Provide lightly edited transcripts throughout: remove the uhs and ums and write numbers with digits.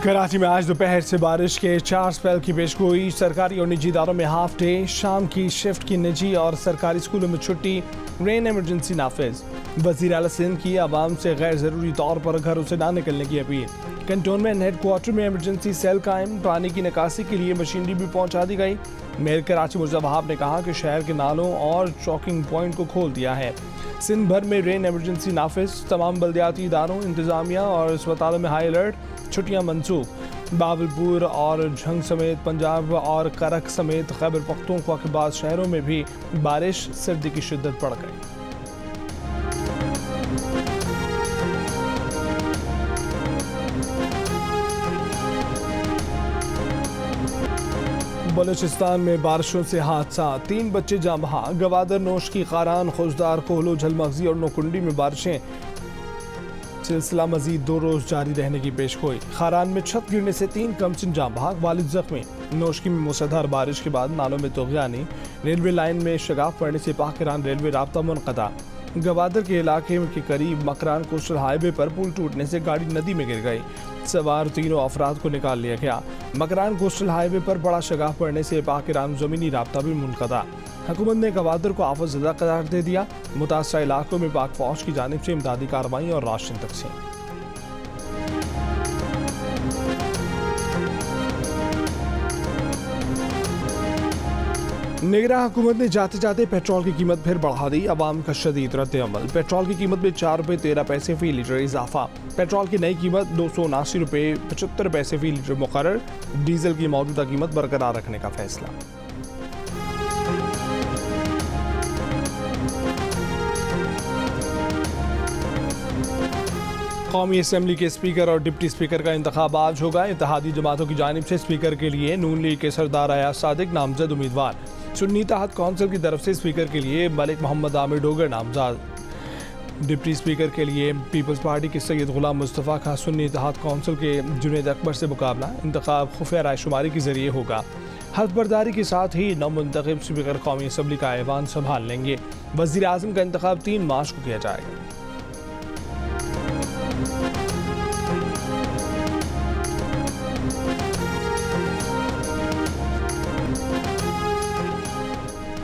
कराची में आज दोपहर से बारिश के 4 स्पेल की पेशगोई। सरकारी और निजी इदारों में हाफ डे, शाम की शिफ्ट की निजी और सरकारी स्कूलों में छुट्टी। रेन एमरजेंसी नाफिज। वज़ीर आला सिंध की आवाम से गैर ज़रूरी तौर पर घरों से ना निकलने की अपील। कंटोनमेंट हेडक्वार्टर में एमरजेंसी सेल कायम। पानी की निकासी के लिए मशीनरी भी पहुँचा दी गई। मेयर कराची मुर्जा वहाब ने कहा कि शहर के नालों और चौकिंग पॉइंट को खोल दिया है। सिंध भर में रेन एमरजेंसी नाफिज। तमाम बल्दियाती इदारों, इंतजामिया और अस्पतालों में हाई अलर्ट। छुट्टियां मनसूख। बावलपुर और झंग समेत पंजाब और करक समेत खैबर पख्तूनख्वा के बाद शहरों में भी बारिश, सर्दी की शिद्दत बढ़ गई। बलूचिस्तान में बारिशों से हादसा, 3 बच्चे जाँ बहक। गवादर, नोश की खारान, खुशदार, कोहलो, झलमगजी और नोकुंडी में बारिशें। सिलसिला मजीद 2 रोज जारी रहने की पेशगोई। खारान में छत गिरने से 3 कमसिन जाँ बहक, वालिद जख्मी। नोशकी में मूसलाधार बारिश के बाद नालों में तुग़यानी। रेलवे लाइन में शगाफ पड़ने से पाक ईरान रेलवे राब्ता मुनक़ता। गवादर के इलाके के करीब मकरान कोस्टल हाईवे पर पुल टूटने से गाड़ी नदी में गिर गई। सवार 3 अफराद को निकाल लिया गया। मकरान कोस्टल हाईवे पर बड़ा शगाफ पड़ने से पाक ईरान ज़मीनी राब्ता भी मुनक़ता। हुकूमत ने गवादर को आफतज़दा करार दे दिया। मुतासरा इलाकों में पाक फौज की जानिब से इमदादी कार्रवाई और राशन तकसीम। निगरां हुकूमत ने जाते जाते पेट्रोल की कीमत फिर बढ़ा दी। अवाम का शदीद रद्द-ए-अमल। पेट्रोल की कीमत में 4 रुपये 13 पैसे फी लीटर इजाफा। पेट्रोल की नई कीमत 279 रुपये 75 पैसे फी लीटर मुकर्रर। डीजल की मौजूदा कीमत बरकरार रखने का फैसला। कौमी असम्बली के स्पीकर और डिप्टी स्पीकर का इंतखाब आज होगा। इत्तेहादी जमातों की जानिब से स्पीकर के लिए नून लीग के सरदार अयाज सादिक नामजद उम्मीदवार। सुन्नी तहत कौंसिल की तरफ से स्पीकर के लिए मलिक मोहम्मद आमिर डोगर नामजद। डिप्टी स्पीकर के लिए पीपल्स पार्टी के सैयद गुलाम मुस्तफ़ा का सुन्नी तहत कौंसिल के जुनैद अकबर से मुकाबला। इंतखाब खुफिया रायशुमारी के जरिए होगा। हल्फ बर्दारी के साथ ही नवमुंतखब स्पीकर कौमी असम्बली का ऐवान संभाल लेंगे। वज़ीर आज़म का इंतखाब 3 मार्च को किया जाएगा।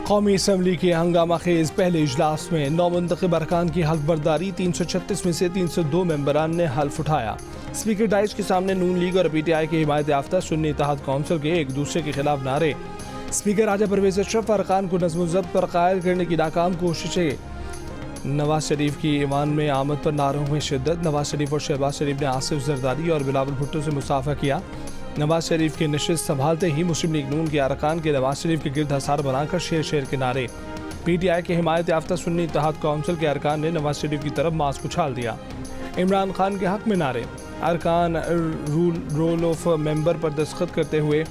कौमी असम्बली के हंगामा खेज पहले इजलास में नौमुंतखब अरकान की हल्फ बर्दारी। 336 में से 302 मेंबरान ने हल्फ उठाया। स्पीकर डाइस के सामने नून लीग और PTI के हिमायत याफ्ता सुन्नी तहत कौंसिल के एक दूसरे के खिलाफ नारे। स्पीकर राजा परवेज अशरफ अरकान को नज़्म ज़ब्त पर कायल करने की नाकाम कोशिशें। नवाज शरीफ की ईवान में आमद पर नारों में शिद्दत। नवाज शरीफ और शहबाज शरीफ ने आसिफ जरदारी और बिलावल भुट्टो से मुसाफा किया। नवाज शरीफ के नशिस्त संभालते ही मुस्लिम लीग नून के अरकान के नवाज शरीफ के गिरद हसार बनाकर शेर शेर के नारे। PTI के हिमायत याफ्ता सुन्नी तहत कौंसिल के अरकान ने नवाज शरीफ की तरफ मास्क उछाल दिया। इमरान खान के हक में नारे। अरकान रोल ऑफ मेंबर पर दस्तखत करते हुए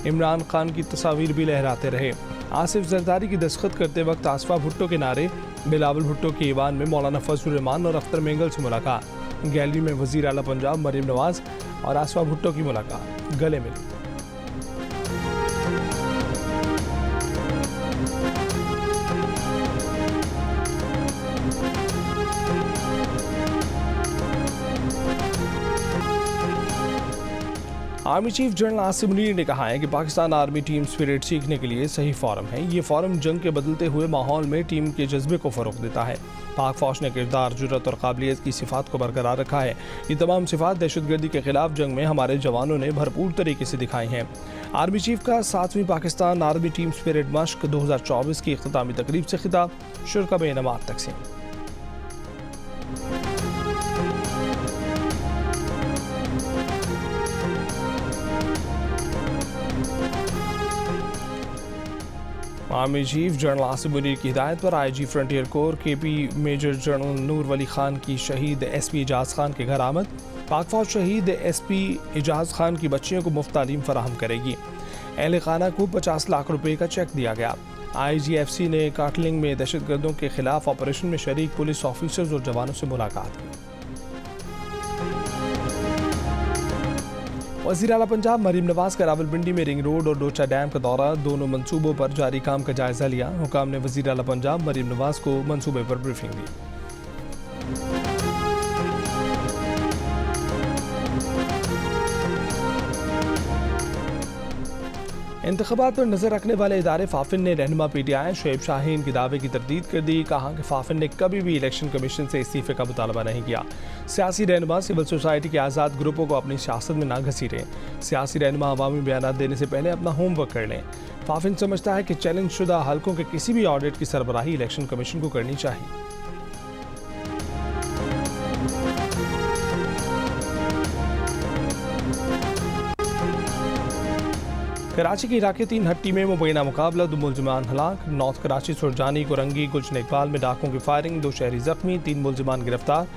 इमरान खान की तस्वीर भी लहराते रहे। आसिफ जरदारी की दस्तखत करते वक्त आसफा भुट्टो के नारे। बिलावल भुट्टो के ईवान में मौलाना फजलुर रहमान और अख्तर मेंगल से मुलाकात। गैलरी में वज़ीर आला पंजाब मरीम नवाज और आसफा भुट्टो की मुलाकात, गले मिली। Army chief general Asim Munir ने कहा है कि पाकिस्तान आर्मी टीम स्पिरिट सीखने के लिए सही फॉरम है। ये फॉरम जंग के बदलते हुए माहौल में टीम के जज्बे को फ़रोग़ देता है। पाक फौज ने किरदार, जुर्रत और काबिलियत की सिफ़ात को बरकरार रखा है। ये तमाम सिफ़ात दहशतगर्दी के खिलाफ जंग में हमारे जवानों ने भरपूर तरीके से दिखाई हैं। आर्मी चीफ का 7वीं पाकिस्तान आर्मी टीम स्पिरिट मश्क 2024 की इख्तितामी तकरीब से खिताब। शुरा में इनामात तकसीम। Army chief general Asim Munir की हिदायत पर IG frontier corps KP major general Noor Wali Khan की शहीद SP एजाज खान के घर आमद। पाक फौज शहीद SP एजाज खान की बच्चियों को मुफ्त तालीम फराहम करेगी। अहले खाना को 50 लाख रुपए का चेक दिया गया। IGFC ने काटलिंग में दहशतगर्दों के खिलाफ ऑपरेशन में शरीक पुलिस ऑफिसर्स और जवानों से मुलाकात की। वज़ीर आला पंजाब मरीम नवाज का रावलपिंडी में रिंग रोड और डोचा डैम का दौरा। दोनों मंसूबों पर जारी काम का जायजा लिया। हुकाम ने वज़ीर आला पंजाब मरीम नवाज को मंसूबे पर ब्रीफिंग दी। इंतखाबात पर नजर रखने वाले इदारे फाफिन ने रहनुमा PTI शुएब शाहीन के दावे की तरदीद कर दी। कहा कि फाफिन ने कभी भी इलेक्शन कमीशन से इस्तीफे का मुतालबा नहीं किया। सियासी रहनुमा सिविल सोसाइटी के आज़ाद ग्रुपों को अपनी सियासत में ना घसीटें। सियासी रहनुमा अवामी बयान देने से पहले अपना होमवर्क कर लें। फाफिन समझता है कि चैलेंज शुदा हल्कों के किसी भी ऑडिट की सरबराही इलेक्शन कमीशन को करनी चाहिए। कराची की इराके 3 हट्टी में मुबैना मुकाबला, 2 मुलजिमान हलाक। नॉर्थ कराची सुरजानी कुरंगी गुलशन इकबाल में डाकों की फायरिंग, 2 शहरी जख्मी, 3 मुलजिमान गिरफ्तार।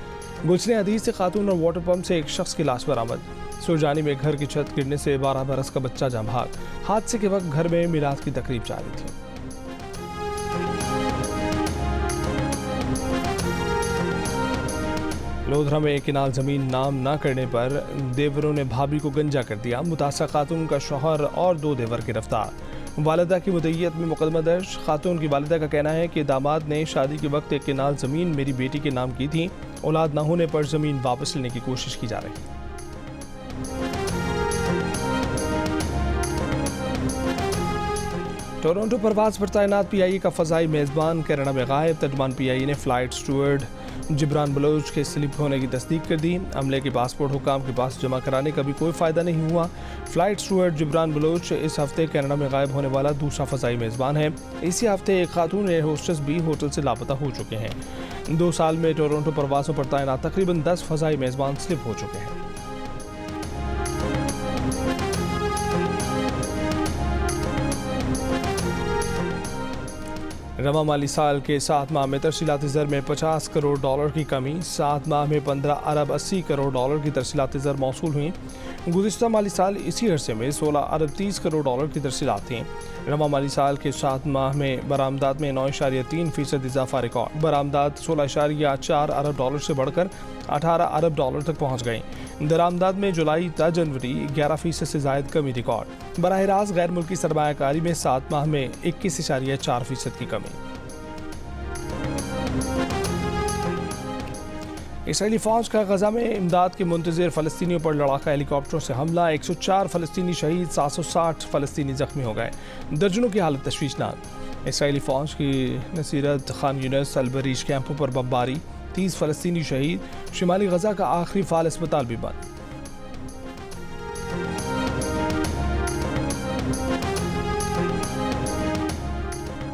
गुलशन हदीस से खातून और वाटर पंप से एक शख्स की लाश बरामद। सुरजानी में घर की छत गिरने से 12 बरस का बच्चा जाँ भाग। हादसे के वक्त घर में मिलाद की तकरीब जारी थी। लोधरा में एक किनाल ज़मीन नाम ना करने पर देवरों ने भाभी को गंजा कर दिया। मुतासर खातून का शौहर और 2 देवर गिरफ्तार। वालिदा की मुद्दईयत में मुकदमा दर्ज। खातून की वालिदा का कहना है कि दामाद ने शादी के वक्त एक किनाल ज़मीन मेरी बेटी के नाम की थी। औलाद न होने पर ज़मीन वापस लेने की कोशिश की जा रही है। टोरंटो परवाज पर तैनात PIA का फ़ज़ाई मेज़बान कनाडा में गायब। तर्जमान PIA ने फ़्लाइट स्टूअर्ड जिब्रान बलोच के स्लिप होने की तस्दीक कर दी। अमले के पासपोर्ट हुकाम के पास जमा कराने का भी कोई फ़ायदा नहीं हुआ। फ़्लाइट स्टूअर्ड जिब्रान बलोच इस हफ्ते कनाडा में गायब होने वाला दूसरा फ़ज़ाई मेज़बान है। इसी हफ्ते एक खातून एयर होस्टेस भी होटल से लापता हो चुके हैं। 2 साल में टोरंटो परवाज़ों पर तैनात तकरीबन 10 फ़ज़ाई मेज़बान स्लिप हो चुके हैं। रवा माली साल के 7 माह में तरसीलाती ज़र में $50 करोड़ की कमी। 7 माह में 15 अरब 80 करोड़ की तरसीलाती ज़र मौसूल हुई। गुज़िश्ता माली साल इसी अरसे में 16 अरब 30 करोड़ की तरसीलात थीं। रवा माली साल के 7 माह में बरामदात में 9.3% इजाफा रिकॉर्ड। बरामदात $16.4 अरब से बढ़कर $18 अरब तक पहुँच गई। दरामदात में जुलाई ता जनवरी 11% से ज़ायद कमी रिकॉर्ड। बराह रास्त गैर मुल्की सरमायाकारी में 7 माह में 21.4% की कमी। इसराइली फ़ौज का गजा में इमदाद के मुंतज़िर फ़लस्तीनियों पर लड़ाका हेलीकॉप्टरों से हमला। 104 फ़लस्तीनी शहीद, 760 फ़लस्तीनी ज़ख्मी हो गए। दर्जनों की हालत तशवीशनाक। इसराइली फ़ौज की नसीरत खान यूनिस अलबरीज कैंपों पर बमबारी, 30 फ़लस्तीनी शहीद। शिमाली गजा का आखिरी फ़ाल अस्पताल भी बंद।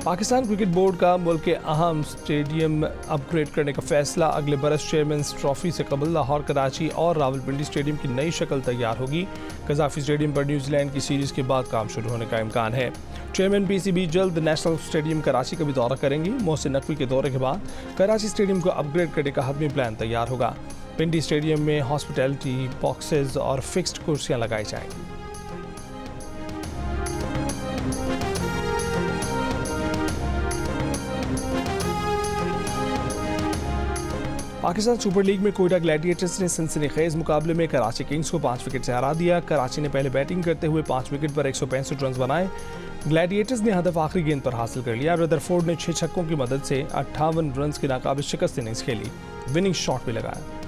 पाकिस्तान क्रिकेट बोर्ड का मुल्क के अहम स्टेडियम अपग्रेड करने का फैसला। अगले बरस चेयरमैन्स ट्रॉफी से कबल लाहौर, कराची और रावलपिंडी स्टेडियम की नई शक्ल तैयार होगी। कज़ाफ़ी स्टेडियम पर न्यूजीलैंड की सीरीज़ के बाद काम शुरू होने का इम्कान है। चेयरमैन PCB जल्द नेशनल स्टेडियम कराची का भी दौरा करेंगे। मोहसिन नकवी के दौरे के बाद कराची स्टेडियम को अपग्रेड करने का हतमी प्लान तैयार होगा। पिंडी स्टेडियम में हॉस्पिटैलिटी बॉक्सेज और फिक्स्ड कुर्सियाँ लगाई जाएंगी। पाकिस्तान सुपर लीग में कोयटा ग्लैडिएटर्स ने सनसनीखेज मुकाबले में कराची किंग्स को 5 विकेट से हरा दिया। कराची ने पहले बैटिंग करते हुए 5 विकेट पर 165 रन बनाए। ग्लैडिएटर्स ने हदफ आखिरी गेंद पर हासिल कर लिया। रदरफोर्ड ने 6 छक्कों की मदद से 58 रन की नाकाबिज शिकस्त इनिंग्स खेली। विनिंग शॉट भी लगाया।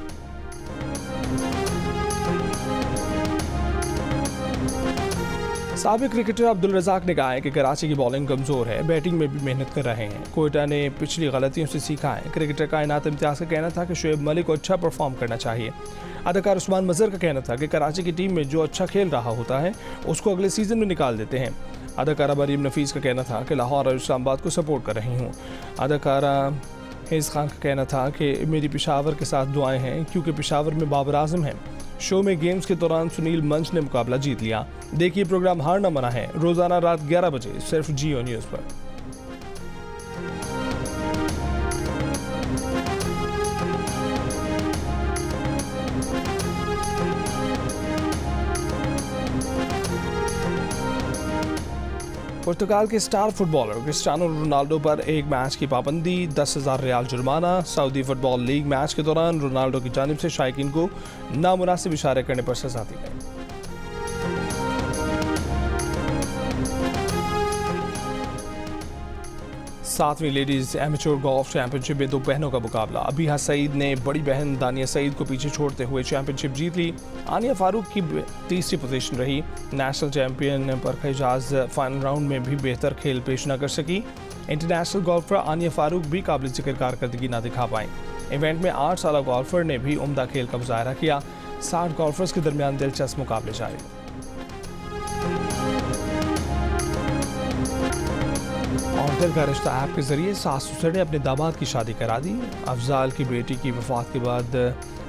साबिक क्रिकेटर अब्दुल रज़ाक ने कहा है कि कराची की बॉलिंग कमज़ोर है, बैटिंग में भी मेहनत कर रहे हैं। कोयटा ने पिछली गलतियों से सीखा है। क्रिकेटर कायनात इम्तियाज़ का कहना था कि शुएब मलिक को अच्छा परफॉर्म करना चाहिए। अदाकार उस्मान मज़हर का कहना था कि कराची की टीम में जो अच्छा खेल रहा होता है उसको अगले सीज़न में निकाल देते हैं। अदाकारा मरीम नफीस का कहना था कि लाहौर और इस्लामाबाद को सपोर्ट कर रही हूँ। अदाकारा हेज़ खान का कहना था कि मेरी पेशावर के साथ दुआएं हैं क्योंकि पेशावर में बाबर आजम हैं। शो में गेम्स के दौरान सुनील मंच ने मुकाबला जीत लिया। देखिए प्रोग्राम हार न मना है, रोजाना रात 11 बजे सिर्फ जियो न्यूज़ पर। पुर्तगाल के स्टार फुटबॉलर क्रिस्टियानो रोनाल्डो पर एक मैच की पाबंदी, 10,000 रियाल जुर्माना। सऊदी फुटबॉल लीग मैच के दौरान रोनाल्डो की जानिब से शायकीन को नामुनासिब इशारे करने पर सजा दी गई। 7वीं लेडीज एमेच्योर गोल्फ चैंपियनशिप में दो बहनों का मुकाबला। अबीहा सईद ने बड़ी बहन दानिया सईद को पीछे छोड़ते हुए चैंपियनशिप जीत ली। आनिया फारूक की तीसरी पोजीशन रही। नेशनल चैंपियन बरखा एजाज फाइनल राउंड में भी बेहतर खेल पेश न कर सकी। इंटरनेशनल गोल्फर आनिया फारूक भी काबिल जिक्र कारकर्दगी न दिखा पाई। इवेंट में 8 साल गोल्फर ने भी उम्दा खेल का मुजाहरा किया। 60 गोल्फर्स के दरमियान दिलचस्प मुकाबले जारी। और दिल का रिश्ता ऐप के जरिए सास ससुर ने अपने दामाद की शादी करा दी। अफजाल की बेटी की वफात के बाद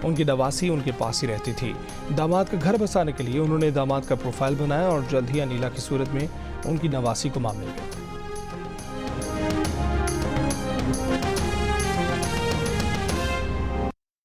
उनकी नवासी उनके पास ही रहती थी। दामाद का घर बसाने के लिए उन्होंने दामाद का प्रोफाइल बनाया और जल्द ही अनीला की सूरत में उनकी नवासी को मांग मिल गया।